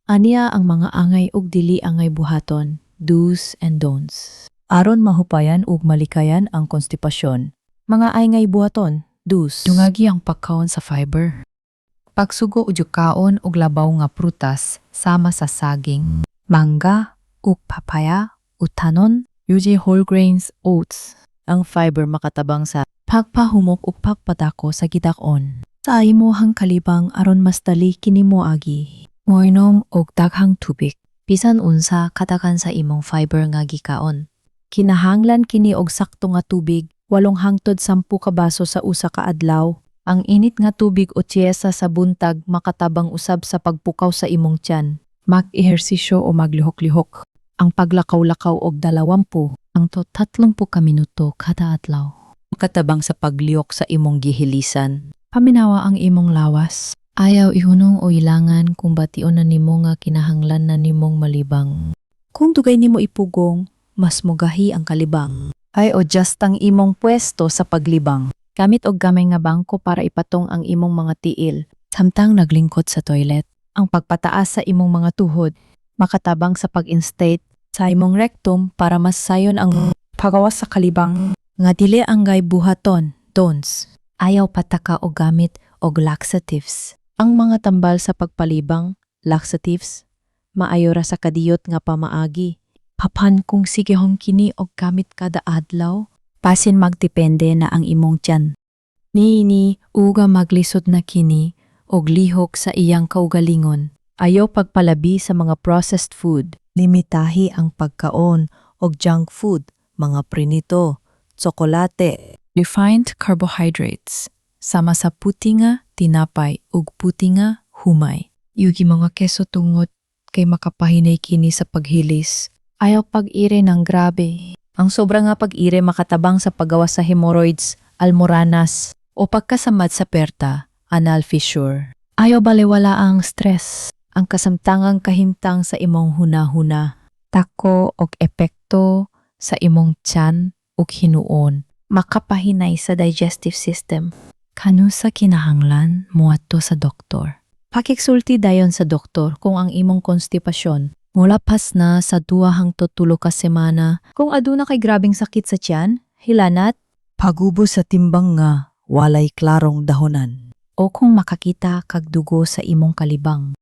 Aniya ang mga angay ug dili angay buhaton, do's and don'ts. Aron mahupayan ug malikayan ang konstipasyon. Mga angay buhaton, do's. Dungagi ang pagkaon sa fiber. Pagsugo o kaon og labaw nga prutas sama sa saging, mangga, ug papaya, utanon, Yuji whole grains, oats. Ang fiber makatabang sa pagpahumok ug pagpadako sa gidak-on. Sa imuhang kalibang aron mas dali kini moagi. moinom og daghang tubig. Bisan unsa katagan sa imong fiber nga gikaon. Kinahanglan kini og sakto nga tubig, 8 hangtod 10 ka baso sa usa ka adlaw. Ang init nga tubig o tiyesa sa buntag makatabang usab sa pagpukaw sa imong tiyan. Mag-ehersisyo o maglihok-lihok. Ang paglakaw-lakaw og 20 Hangtod 30 ka minuto kada adlaw. Makatabang sa pagliyok sa imong gihilisan. Paminawa ang imong lawas. Ayaw ihunong o ilangan kung bation na nimo nga kinahanglan na nimong malibang. Kung dugay nimo ipugong, mas mogahi ang kalibang. Ay o just ang imong pwesto sa paglibang. Gamit og gamay nga bangko para ipatong ang imong mga tiil. Samtang naglingkod sa toilet. Ang pagpataas sa imong mga tuhod, makatabang sa pag-instate sa imong rectum para mas sayon ang pagawas sa kalibang. Nga dili anggay buhaton, don'ts. Ayaw pataka o gamit og laxatives. Ang mga tambal sa pagpalibang, laxatives, maayo ra sa kadiyot nga pamaagi. Papan kung sigihon kini og gamit kada adlaw, pasin magdepende na ang imong tiyan. Niini uga maglisod na kini og lihok sa iyang kaugalingon. Ayaw pagpalabi sa mga processed food. Limitahi ang pagkaon og junk food, mga prinito, tsokolate. Refined carbohydrates. Sama sa puti nga tinapay ug puti nga humay. Yugi mga keso tungod kay makapahinay kini sa paghilis. Ayaw pag-ire ng grabe. Ang sobra nga pag-ire makatabang sa paggawas sa hemorrhoids, almoranas, o pagkasamad sa perta, anal fissure. Ayaw baliwala ang stress, ang kasamtangang kahimtang sa imong hunahuna. Tako og epekto sa imong tiyan ug hinuon. Makapahinay sa digestive system. Kanu sa kinahanglan muadto sa doktor. Pakiksulti dayon sa doktor kung ang imong konstipasyon Mulapas na sa 2 hangtod 3 ka semana. Kung aduna kay grabing sakit sa tiyan, hilanat, Pagubo sa timbang nga, walay klarong dahonan. O kung makakita kag dugo sa imong kalibang.